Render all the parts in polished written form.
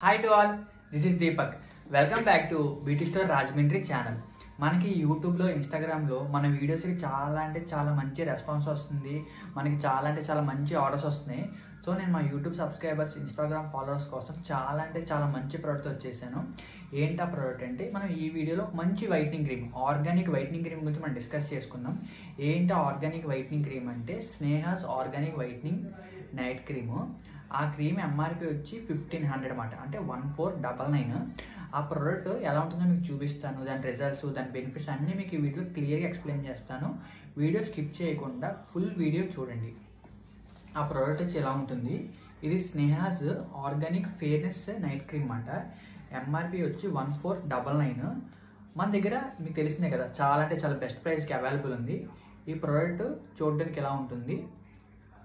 Hi to all, this is Deepak. Welcome back to Beauty Store Rajmindri channel. మనకి యూట్యూబ్లో ఇన్స్టాగ్రామ్లో మన వీడియోస్కి చాలా మంచి రెస్పాన్స్ వస్తుంది. మనకి చాలా మంచి ఆర్డర్స్ వస్తున్నాయి. సో నేను మా యూట్యూబ్ సబ్స్క్రైబర్స్ ఇన్స్టాగ్రామ్ ఫాలోవర్స్ కోసం చాలా మంచి ప్రోడక్ట్ వచ్చేసాను. ఏంటి ఆ ప్రోడక్ట్ అంటే మనం ఈ వీడియోలో మంచి whitening cream, organic whitening cream గురించి మనం డిస్కస్ చేసుకుందాం. ఏంటి ఆర్గానిక్ వైట్నింగ్ క్రీమ్ అంటే స్నేహాస్ ఆర్గానిక్ వైట్నింగ్ నైట్ క్రీము. ఆ క్రీమ్ ఎంఆర్పి వచ్చి 1500 అన్నమాట, అంటే 1499. ఆ ప్రోడక్ట్ ఎలా ఉంటుందో మీకు చూపిస్తాను. దాని రిజల్ట్స్, దాని బెనిఫిట్స్ అన్నీ మీకు ఈ వీడియోలో క్లియర్గా ఎక్స్ప్లెయిన్ చేస్తాను. వీడియో స్కిప్ చేయకుండా ఫుల్ వీడియో చూడండి. ఆ ప్రోడక్ట్ వచ్చి ఎలా ఉంటుంది, ఇది స్నేహాస్ ఆర్గానిక్ ఫేర్నెస్ నైట్ క్రీమ్ అన్నమాట. ఎంఆర్పి వచ్చి 1499. మన దగ్గర మీకు తెలిసిందే కదా, చాలా బెస్ట్ ప్రైస్కి అవైలబుల్ ఉంది. ఈ ప్రోడక్ట్ చూడడానికి ఎలా ఉంటుంది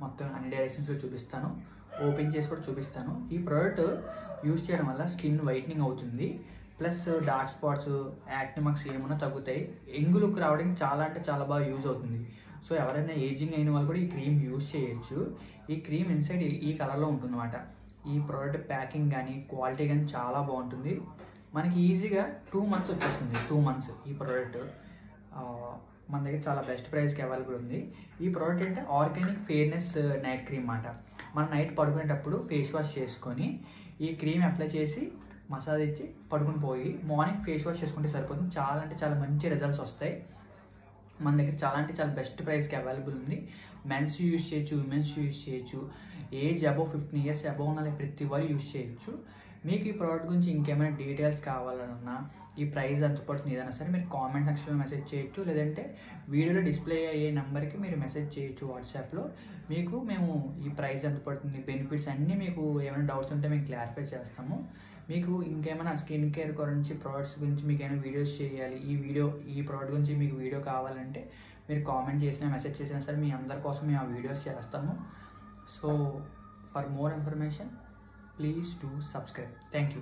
మొత్తం అన్ని డైరెక్షన్స్లో చూపిస్తాను, ఓపెన్ చేసి కూడా చూపిస్తాను. ఈ ప్రోడక్ట్ యూజ్ చేయడం వల్ల స్కిన్ వైట్నింగ్ అవుతుంది, plus dark spots, acne marks ఏమైనా తగ్గుతాయి. యంగ్ లుక్ రావడానికి చాలా బాగా యూజ్ అవుతుంది. సో ఎవరైనా ఏజింగ్ అయిన వాళ్ళు కూడా ఈ క్రీమ్ యూజ్ చేయొచ్చు. ఈ క్రీమ్ ఇన్సైడ్ ఈ కలర్లో ఉంటుందన్నమాట. ఈ ప్రోడక్ట్ ప్యాకింగ్ కానీ క్వాలిటీ కానీ చాలా బాగుంటుంది. మనకి ఈజీగా 2 months వచ్చేస్తుంది. 2 months ఈ ప్రోడక్ట్ మన దగ్గర చాలా బెస్ట్ ప్రైస్కి అవైలబుల్ ఉంది. ఈ ప్రోడక్ట్ అంటే ఆర్గానిక్ ఫేర్నెస్ నైట్ క్రీమ్ అన్నమాట. మనం నైట్ పడుకునేటప్పుడు ఫేస్ వాష్ చేసుకొని ఈ క్రీమ్ అప్లై చేసి మసాజ్ ఇచ్చి పడుకుని పోయి మార్నింగ్ ఫేస్ వాష్ చేసుకుంటే సరిపోతుంది. చాలా మంచి రిజల్ట్స్ వస్తాయి. మన దగ్గర చాలా బెస్ట్ ప్రైస్కి అవైలబుల్ ఉంది. మెన్స్ యూజ్ చేయొచ్చు, ఉమెన్స్ యూజ్ చేయొచ్చు, ఏజ్ అబౌవ్ 15 years అబౌవ్ ఉన్న ప్రతి వాళ్ళు యూజ్ చేయొచ్చు. మీకు ఈ ప్రోడక్ట్ గురించి ఇంకేమైనా డీటెయిల్స్ కావాలన్నా, ఈ ప్రైస్ ఎంత పడుతుంది ఏదైనా సరే మీరు కామెంట్ సెక్షన్లో మెసేజ్ చేయొచ్చు, లేదంటే వీడియోలో డిస్ప్లే అయ్యే నెంబర్కి మీరు మెసేజ్ చేయొచ్చు వాట్సాప్లో. మేము ఈ ప్రైస్ ఎంత పడుతుంది, బెనిఫిట్స్ అన్నీ మీకు ఏమైనా డౌట్స్ ఉంటే మేము క్లారిఫై చేస్తాము. మీకు ఇంకేమైనా స్కిన్ కేర్ గురించి, ప్రోడక్ట్స్ గురించి మీకు ఏమైనా వీడియోస్ చేయాలి, ఈ ప్రోడక్ట్ గురించి మీకు వీడియో కావాలంటే మీరు కామెంట్ చేసినా మెసేజ్ చేసినా సరే మీ అందరి కోసం మేము ఆ వీడియోస్ చేస్తాము. So for more information please do subscribe. Thank you.